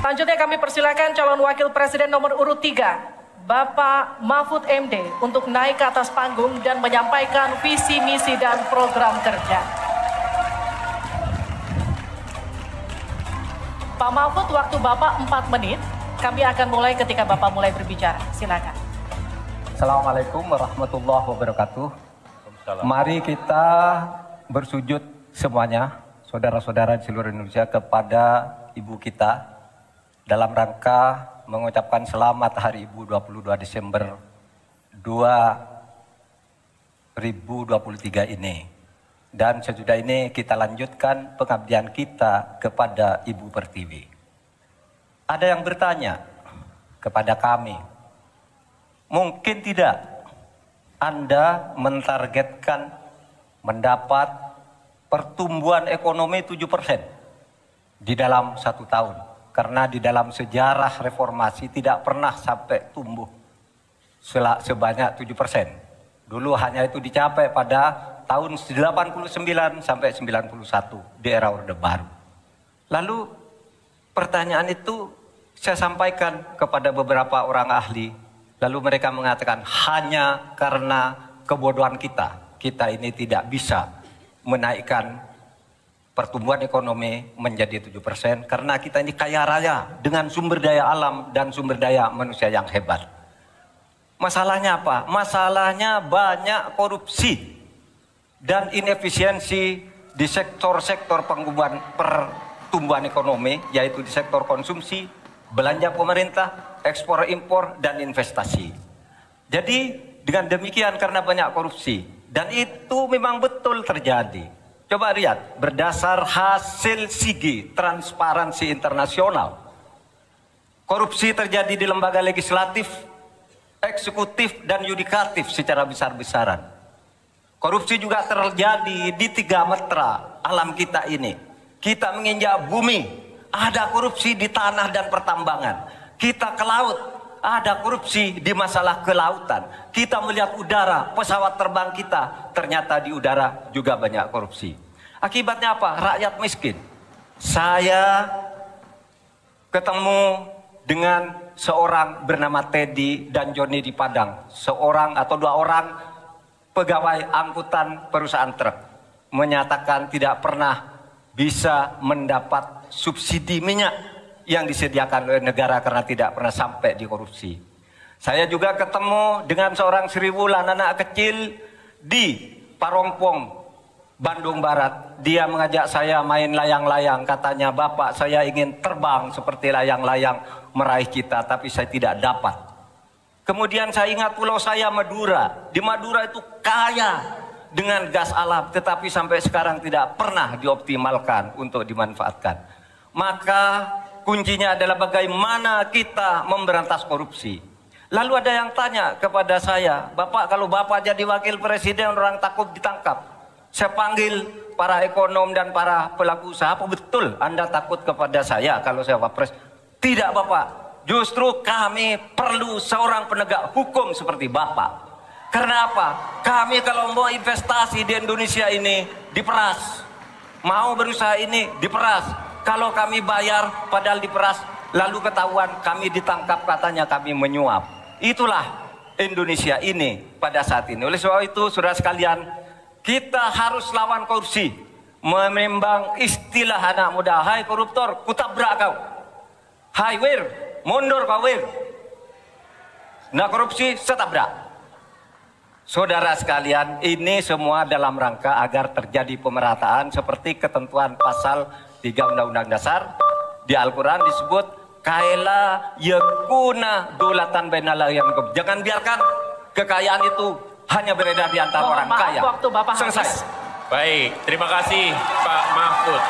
Selanjutnya kami persilakan calon wakil presiden nomor urut 3, Bapak Mahfud MD, untuk naik ke atas panggung dan menyampaikan visi, misi, dan program kerja. Pak Mahfud, waktu Bapak 4 menit. Kami akan mulai ketika Bapak mulai berbicara. Silakan. Assalamualaikum warahmatullahi wabarakatuh. Mari kita bersujud semuanya, saudara-saudara di seluruh Indonesia, kepada Ibu kita dalam rangka mengucapkan selamat Hari Ibu 22 Desember 2023 ini. Dan sesudah ini kita lanjutkan pengabdian kita kepada Ibu Pertiwi. Ada yang bertanya kepada kami, mungkin tidak Anda mentargetkan mendapat pertumbuhan ekonomi 7% di dalam 1 tahun. Karena di dalam sejarah reformasi tidak pernah sampai tumbuh sebanyak 7%. Dulu hanya itu dicapai pada tahun 89 sampai 91 di era Orde Baru. Lalu pertanyaan itu saya sampaikan kepada beberapa orang ahli. Lalu mereka mengatakan hanya karena kebodohan kita ini tidak bisa menaikkan pertumbuhan ekonomi menjadi 7% karena kita ini kaya raya dengan sumber daya alam dan sumber daya manusia yang hebat. Masalahnya apa? Masalahnya banyak korupsi dan inefisiensi di sektor-sektor pertumbuhan ekonomi, yaitu di sektor konsumsi, belanja pemerintah, ekspor impor, dan investasi. Jadi dengan demikian karena banyak korupsi, dan itu memang betul terjadi. Coba lihat, berdasar hasil SIGI, Transparansi Internasional, korupsi terjadi di lembaga legislatif, eksekutif, dan yudikatif secara besar-besaran. Korupsi juga terjadi di 3 metra alam kita ini. Kita menginjak bumi, ada korupsi di tanah dan pertambangan. Kita ke laut, ada korupsi di masalah kelautan. Kita melihat udara, pesawat terbang kita, ternyata di udara juga banyak korupsi. Akibatnya apa? Rakyat miskin. Saya ketemu dengan seorang bernama Teddy dan Joni di Padang. Seorang atau 2 orang pegawai angkutan perusahaan truk menyatakan tidak pernah bisa mendapat subsidi minyak yang disediakan oleh negara karena tidak pernah sampai di korupsi. Saya juga ketemu dengan seorang Sri Wulan, anak kecil di Parongpong, Bandung Barat. Dia mengajak saya main layang-layang. Katanya, Bapak, saya ingin terbang seperti layang-layang meraih cita, tapi saya tidak dapat. Kemudian saya ingat pulau saya, Madura. Di Madura itu kaya dengan gas alam, tetapi sampai sekarang tidak pernah dioptimalkan untuk dimanfaatkan. Maka kuncinya adalah bagaimana kita memberantas korupsi. Lalu ada yang tanya kepada saya, Bapak, kalau Bapak jadi wakil presiden orang takut ditangkap. Saya panggil para ekonom dan para pelaku usaha, apa betul Anda takut kepada saya kalau saya wapres? Tidak, Bapak. Justru kami perlu seorang penegak hukum seperti Bapak. Karena apa? Kami kalau mau investasi di Indonesia ini diperas. Mau berusaha ini diperas. Kalau kami bayar padahal diperas, lalu ketahuan kami ditangkap katanya kami menyuap. Itulah Indonesia ini pada saat ini. Oleh sebab itu, saudara sekalian, kita harus lawan korupsi. Memembang istilah anak muda, hai koruptor, kutabrak kau. Hai wir, mundur kau wir. Nah korupsi, setabrak. Saudara sekalian, ini semua dalam rangka agar terjadi pemerataan seperti ketentuan pasal 3 Undang-Undang Dasar. Di Al-Quran disebut, kaila yakuna dolatan bainal yang. Jangan biarkan kekayaan itu hanya beredar di antara orang kaya. Waktu Bapak selesai. Habis. Baik, terima kasih Pak Mahfud.